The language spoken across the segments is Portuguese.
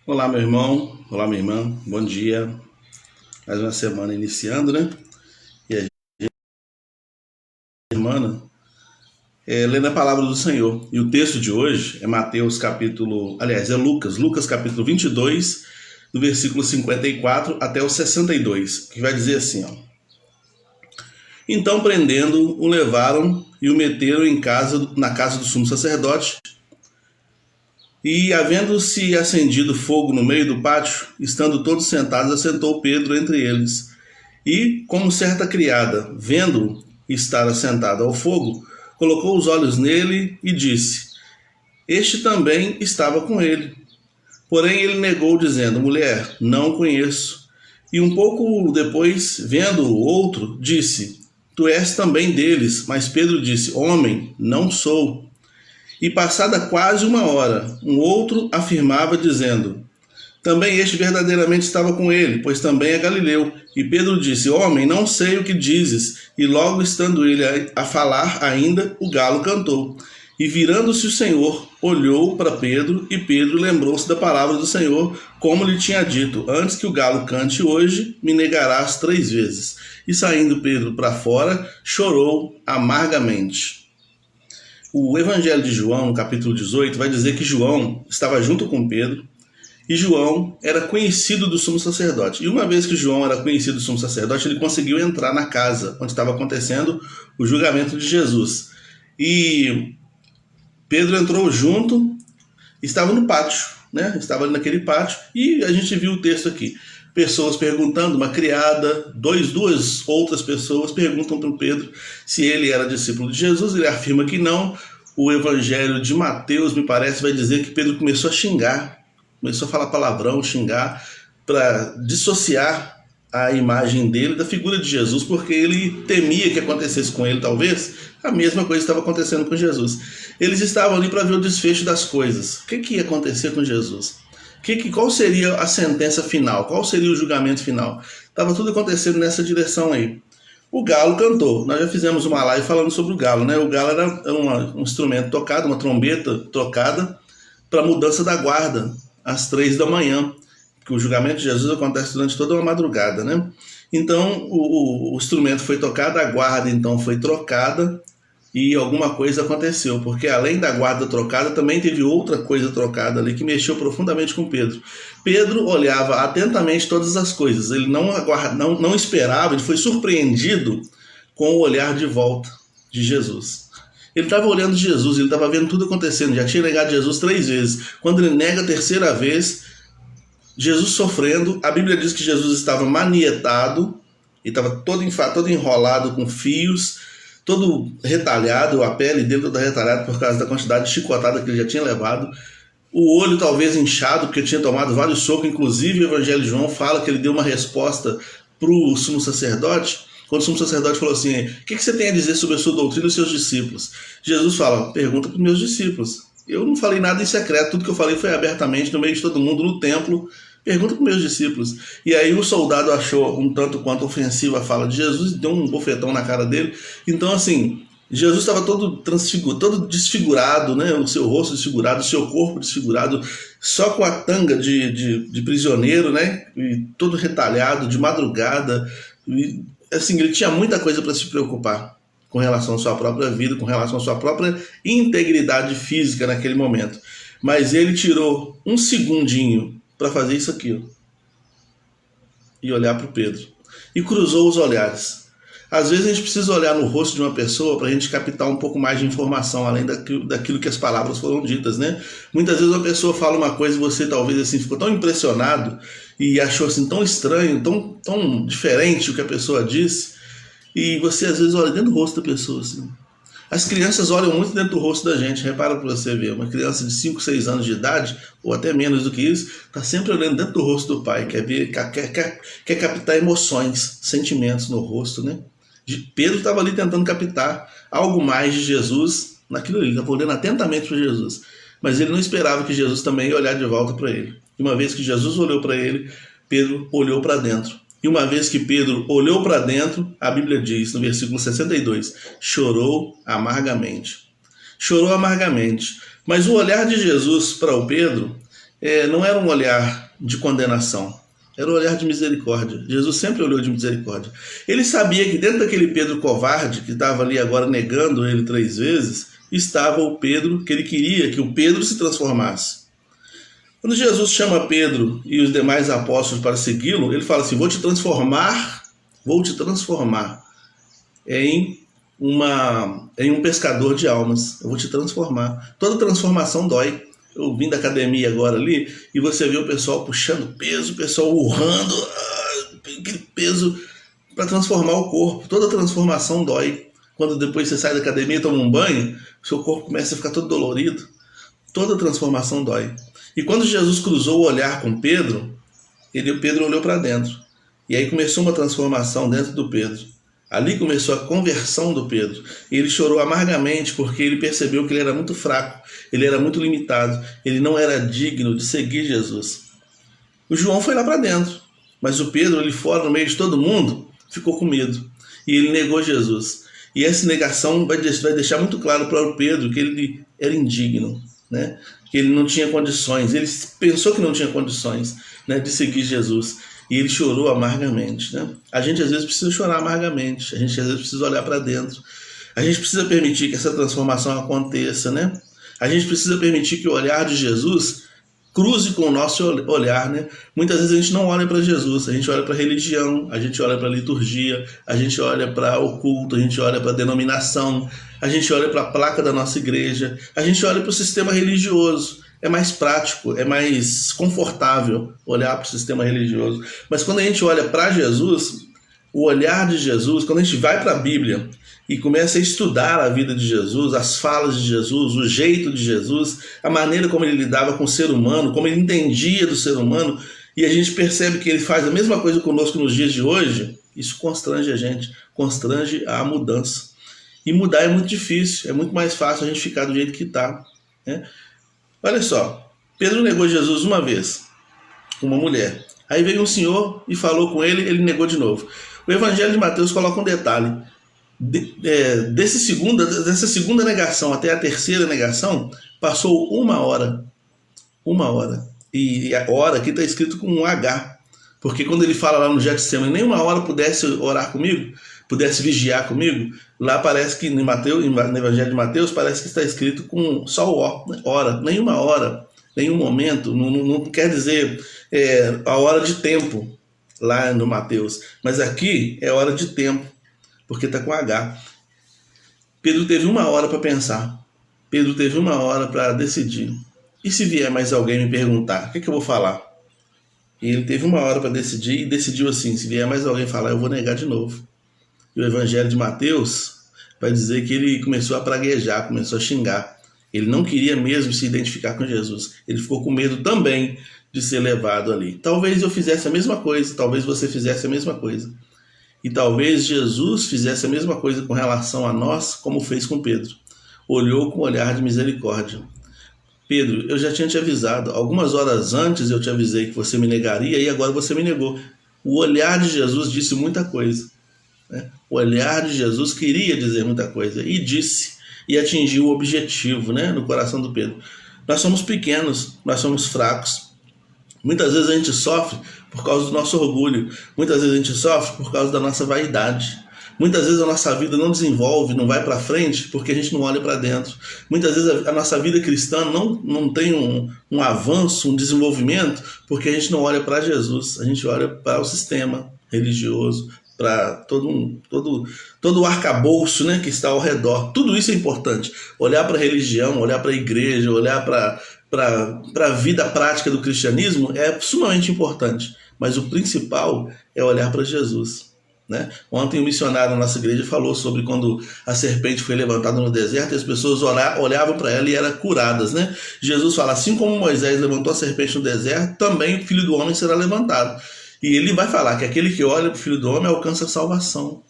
Olá, meu irmão. Olá, minha irmã. Bom dia. Mais uma semana iniciando, né? E a semana lendo a palavra do Senhor. E o texto de hoje é Mateus capítulo... Aliás, é Lucas capítulo 22, do versículo 54 até o 62, que vai dizer assim, ó. Então, prendendo, o levaram e o meteram na casa do sumo sacerdote. E, havendo-se acendido fogo no meio do pátio, estando todos sentados, assentou Pedro entre eles. E, como certa criada, vendo-o estar assentado ao fogo, colocou os olhos nele e disse: Este também estava com ele. Porém ele negou, dizendo: Mulher, não o conheço. E um pouco depois, vendo o outro, disse: Tu és também deles. Mas Pedro disse: Homem, não sou. E passada quase uma hora, um outro afirmava, dizendo: Também este verdadeiramente estava com ele, pois também é galileu. E Pedro disse: Homem, não sei o que dizes. E logo estando ele a falar ainda, o galo cantou. E virando-se o Senhor, olhou para Pedro, e Pedro lembrou-se da palavra do Senhor, como lhe tinha dito: Antes que o galo cante hoje, me negarás 3 vezes. E saindo Pedro para fora, chorou amargamente. O Evangelho de João, no capítulo 18, vai dizer que João estava junto com Pedro, e João era conhecido do sumo sacerdote. E uma vez que João era conhecido do sumo sacerdote, ele conseguiu entrar na casa onde estava acontecendo o julgamento de Jesus. E Pedro entrou junto, estava no pátio, né? Estava ali naquele pátio, e a gente viu o texto aqui. Pessoas perguntando, uma criada, duas outras pessoas perguntam para o Pedro se ele era discípulo de Jesus. Ele afirma que não. O Evangelho de Mateus, me parece, vai dizer que Pedro começou a xingar, começou a falar palavrão, xingar, para dissociar a imagem dele da figura de Jesus, porque ele temia que acontecesse com ele, talvez, a mesma coisa estava acontecendo com Jesus. Eles estavam ali para ver o desfecho das coisas. O que ia acontecer com Jesus? Qual seria a sentença final? Qual seria o julgamento final? Estava tudo acontecendo nessa direção aí. O galo cantou. Nós já fizemos uma live falando sobre o galo, né? O galo era um instrumento tocado, uma trombeta tocada para mudança da guarda às 3 da manhã, porque o julgamento de Jesus acontece durante toda uma madrugada, né? Então o instrumento foi tocado, a guarda então foi trocada, e alguma coisa aconteceu, porque além da guarda trocada, também teve outra coisa trocada ali que mexeu profundamente com Pedro. Pedro olhava atentamente todas as coisas, ele não esperava, ele foi surpreendido com o olhar de volta de Jesus. Ele estava olhando Jesus, ele estava vendo tudo acontecendo, já tinha negado Jesus 3 vezes. Quando ele nega a 3ª vez, Jesus sofrendo, a Bíblia diz que Jesus estava manietado, e estava todo enrolado com fios, todo retalhado, a pele dele toda retalhada por causa da quantidade de chicotada que ele já tinha levado, o olho talvez inchado, porque tinha tomado vários socos. Inclusive o Evangelho de João fala que ele deu uma resposta para o sumo sacerdote, quando o sumo sacerdote falou assim: o que você tem a dizer sobre a sua doutrina e os seus discípulos? Jesus fala: pergunta para os meus discípulos. Eu não falei nada em secreto, tudo que eu falei foi abertamente, no meio de todo mundo, no templo. Pergunta para os meus discípulos. E aí o soldado achou um tanto quanto ofensiva a fala de Jesus e deu um bofetão na cara dele. Então, assim, Jesus estava todo desfigurado, né? O seu rosto desfigurado, o seu corpo desfigurado, só com a tanga de prisioneiro, né? E todo retalhado, de madrugada. E, assim, ele tinha muita coisa para se preocupar com relação à sua própria vida, com relação à sua própria integridade física naquele momento. Mas ele tirou um segundinho para fazer isso aqui, ó, e olhar para o Pedro, e cruzou os olhares. Às vezes a gente precisa olhar no rosto de uma pessoa para a gente captar um pouco mais de informação, além daquilo que as palavras foram ditas, né? Muitas vezes uma pessoa fala uma coisa e você talvez assim ficou tão impressionado e achou assim tão estranho, tão diferente o que a pessoa disse, e você às vezes olha dentro do rosto da pessoa assim. As crianças olham muito dentro do rosto da gente. Repara para você ver, uma criança de 5, 6 anos de idade, ou até menos do que isso, está sempre olhando dentro do rosto do pai, quer captar emoções, sentimentos no rosto, né? Pedro estava ali tentando captar algo mais de Jesus naquilo ali, estava olhando atentamente para Jesus, mas ele não esperava que Jesus também ia olhar de volta para ele. E uma vez que Jesus olhou para ele, Pedro olhou para dentro. E uma vez que Pedro olhou para dentro, a Bíblia diz, no versículo 62, chorou amargamente. Chorou amargamente. Mas o olhar de Jesus para o Pedro não era um olhar de condenação, era um olhar de misericórdia. Jesus sempre olhou de misericórdia. Ele sabia que dentro daquele Pedro covarde, que estava ali agora negando ele 3 vezes, estava o Pedro que ele queria que o Pedro se transformasse. Quando Jesus chama Pedro e os demais apóstolos para segui-lo, ele fala assim: vou te transformar em um pescador de almas. Eu vou te transformar. Toda transformação dói. Eu vim da academia agora ali e você vê o pessoal puxando peso, o pessoal urrando, aquele peso para transformar o corpo. Toda transformação dói. Quando depois você sai da academia e toma um banho, seu corpo começa a ficar todo dolorido. Toda transformação dói. E quando Jesus cruzou o olhar com Pedro, Pedro olhou para dentro. E aí começou uma transformação dentro do Pedro. Ali começou a conversão do Pedro. E ele chorou amargamente porque ele percebeu que ele era muito fraco, ele era muito limitado, ele não era digno de seguir Jesus. O João foi lá para dentro, mas o Pedro, ali fora, no meio de todo mundo, ficou com medo. E ele negou Jesus. E essa negação vai deixar muito claro para o Pedro que ele era indigno, né? Que ele não tinha condições. Ele pensou que não tinha condições, né, de seguir Jesus. E ele chorou amargamente, né? A gente às vezes precisa chorar amargamente. A gente às vezes precisa olhar para dentro. A gente precisa permitir que essa transformação aconteça, né? A gente precisa permitir que o olhar de Jesus cruze com o nosso olhar, né? Muitas vezes a gente não olha para Jesus, a gente olha para a religião, a gente olha para a liturgia, a gente olha para o culto, a gente olha para a denominação, a gente olha para a placa da nossa igreja, a gente olha para o sistema religioso. É mais prático, é mais confortável olhar para o sistema religioso. Mas quando a gente olha para Jesus, o olhar de Jesus, quando a gente vai para a Bíblia e começa a estudar a vida de Jesus, as falas de Jesus, o jeito de Jesus, a maneira como ele lidava com o ser humano, como ele entendia do ser humano, e a gente percebe que ele faz a mesma coisa conosco nos dias de hoje, isso constrange a gente, constrange a mudança. E mudar é muito difícil, é muito mais fácil a gente ficar do jeito que está, né? Olha só, Pedro negou Jesus uma vez, com uma mulher. Aí veio um senhor e falou com ele, ele negou de novo. O Evangelho de Mateus coloca um detalhe. Dessa segunda negação até a terceira negação, passou 1 hora. 1 hora. E a hora aqui está escrito com um H. Porque quando ele fala lá no Getsemane, nem 1 hora pudesse orar comigo, pudesse vigiar comigo, lá parece que no Evangelho de Mateus parece que está escrito com só o O, né? Hora, nenhuma hora, nenhum momento, não quer dizer a hora de tempo lá no Mateus, mas aqui é hora de tempo, porque está com H. Pedro teve 1 hora para pensar, Pedro teve 1 hora para decidir. E se vier mais alguém me perguntar, o que eu vou falar? E ele teve 1 hora para decidir e decidiu assim: se vier mais alguém falar, eu vou negar de novo. E o Evangelho de Mateus vai dizer que ele começou a praguejar, começou a xingar. Ele não queria mesmo se identificar com Jesus. Ele ficou com medo também de ser levado ali. Talvez eu fizesse a mesma coisa, talvez você fizesse a mesma coisa. E talvez Jesus fizesse a mesma coisa com relação a nós, como fez com Pedro. Olhou com um olhar de misericórdia. Pedro, eu já tinha te avisado. Algumas horas antes eu te avisei que você me negaria e agora você me negou. O olhar de Jesus disse muita coisa. O olhar de Jesus queria dizer muita coisa e disse, e atingiu o objetivo, né, no coração do Pedro. Nós somos pequenos, nós somos fracos. Muitas vezes a gente sofre por causa do nosso orgulho, muitas vezes a gente sofre por causa da nossa vaidade. Muitas vezes a nossa vida não desenvolve, não vai para frente porque a gente não olha para dentro. Muitas vezes a nossa vida cristã não tem um avanço, um desenvolvimento, porque a gente não olha para Jesus, a gente olha para o sistema religioso, para todo o arcabouço, né, que está ao redor. Tudo isso é importante. Olhar para a religião, olhar para a igreja, olhar para a vida prática do cristianismo é sumamente importante. Mas o principal é olhar para Jesus, né? Ontem um missionário na nossa igreja falou sobre quando a serpente foi levantada no deserto e as pessoas olhavam para ela e eram curadas, né? Jesus fala, assim como Moisés levantou a serpente no deserto, também o Filho do Homem será levantado. E ele vai falar que aquele que olha para o Filho do Homem alcança a salvação,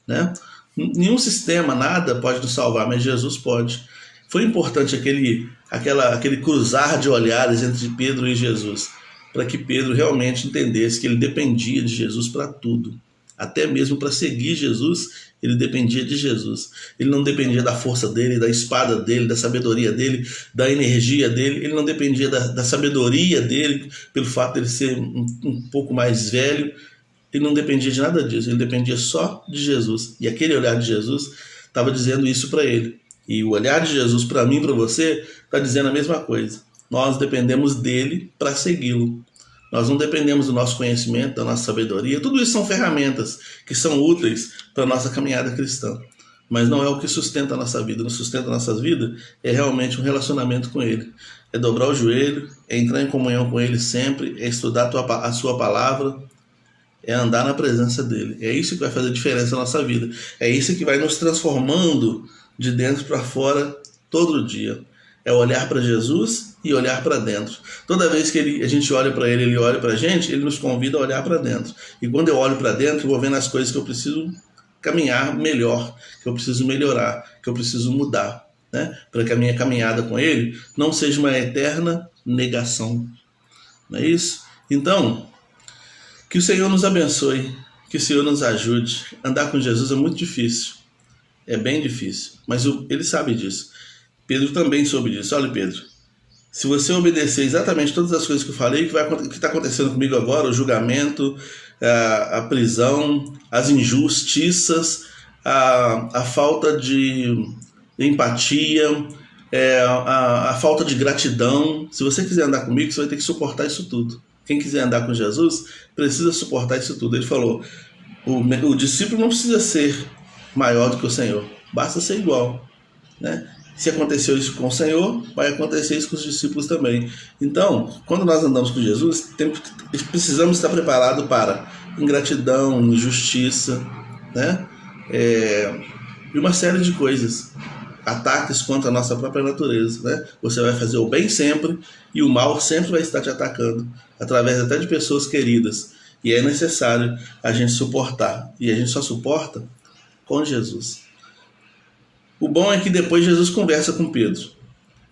né? Nenhum sistema, nada pode nos salvar, mas Jesus pode. Foi importante aquele cruzar de olhares entre Pedro e Jesus, para que Pedro realmente entendesse que ele dependia de Jesus para tudo. Até mesmo para seguir Jesus, ele dependia de Jesus. Ele não dependia da força dele, da espada dele, da sabedoria dele, da energia dele. Ele não dependia da sabedoria dele, pelo fato de ele ser um pouco mais velho. Ele não dependia de nada disso. Ele dependia só de Jesus. E aquele olhar de Jesus estava dizendo isso para ele. E o olhar de Jesus para mim e para você está dizendo a mesma coisa. Nós dependemos dele para segui-lo. Nós não dependemos do nosso conhecimento, da nossa sabedoria. Tudo isso são ferramentas que são úteis para a nossa caminhada cristã. Mas não é o que sustenta a nossa vida. O que sustenta a nossa vida é realmente um relacionamento com ele. É dobrar o joelho, é entrar em comunhão com ele sempre, é estudar a sua palavra, é andar na presença dele. É isso que vai fazer diferença na nossa vida. É isso que vai nos transformando de dentro para fora todo dia. É olhar para Jesus e olhar para dentro. Toda vez que a gente olha para ele, ele olha para a gente, ele nos convida a olhar para dentro. E quando eu olho para dentro, eu vou vendo as coisas que eu preciso caminhar melhor, que eu preciso melhorar, que eu preciso mudar, né? Para que a minha caminhada com ele não seja uma eterna negação. Não é isso? Então, que o Senhor nos abençoe, que o Senhor nos ajude. Andar com Jesus é muito difícil, é bem difícil, mas ele sabe disso. Pedro também soube disso. Olha, Pedro, se você obedecer exatamente todas as coisas que eu falei, o que está acontecendo comigo agora, o julgamento, a prisão, as injustiças, a falta de empatia, a falta de gratidão, se você quiser andar comigo, você vai ter que suportar isso tudo. Quem quiser andar com Jesus precisa suportar isso tudo. Ele falou, o discípulo não precisa ser maior do que o Senhor, basta ser igual, né? Se aconteceu isso com o Senhor, vai acontecer isso com os discípulos também. Então, quando nós andamos com Jesus, precisamos estar preparados para ingratidão, injustiça, né? E uma série de coisas. Ataques contra a nossa própria natureza, né? Você vai fazer o bem sempre e o mal sempre vai estar te atacando, através até de pessoas queridas. E é necessário a gente suportar. E a gente só suporta com Jesus. O bom é que depois Jesus conversa com Pedro.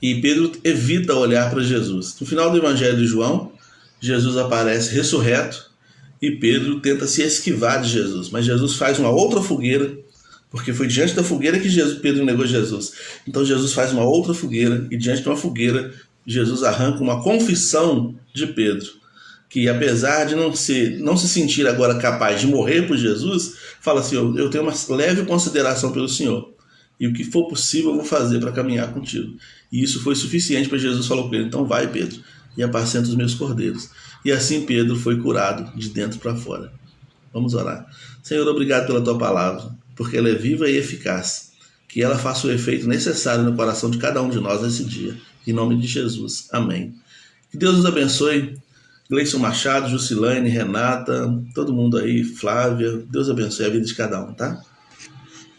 E Pedro evita olhar para Jesus. No final do Evangelho de João, Jesus aparece ressurreto e Pedro tenta se esquivar de Jesus. Mas Jesus faz uma outra fogueira, porque foi diante da fogueira que Pedro negou Jesus. Então Jesus faz uma outra fogueira e diante de uma fogueira, Jesus arranca uma confissão de Pedro, que apesar de não se sentir agora capaz de morrer por Jesus, fala assim, eu tenho uma leve consideração pelo Senhor. E o que for possível eu vou fazer para caminhar contigo. E isso foi suficiente para Jesus falar com ele. Então vai, Pedro, e apacenta os meus cordeiros. E assim Pedro foi curado de dentro para fora. Vamos orar. Senhor, obrigado pela tua palavra, porque ela é viva e eficaz. Que ela faça o efeito necessário no coração de cada um de nós nesse dia. Em nome de Jesus. Amém. Que Deus nos abençoe. Gleison Machado, Jusilane, Renata, todo mundo aí, Flávia. Deus abençoe a vida de cada um, tá?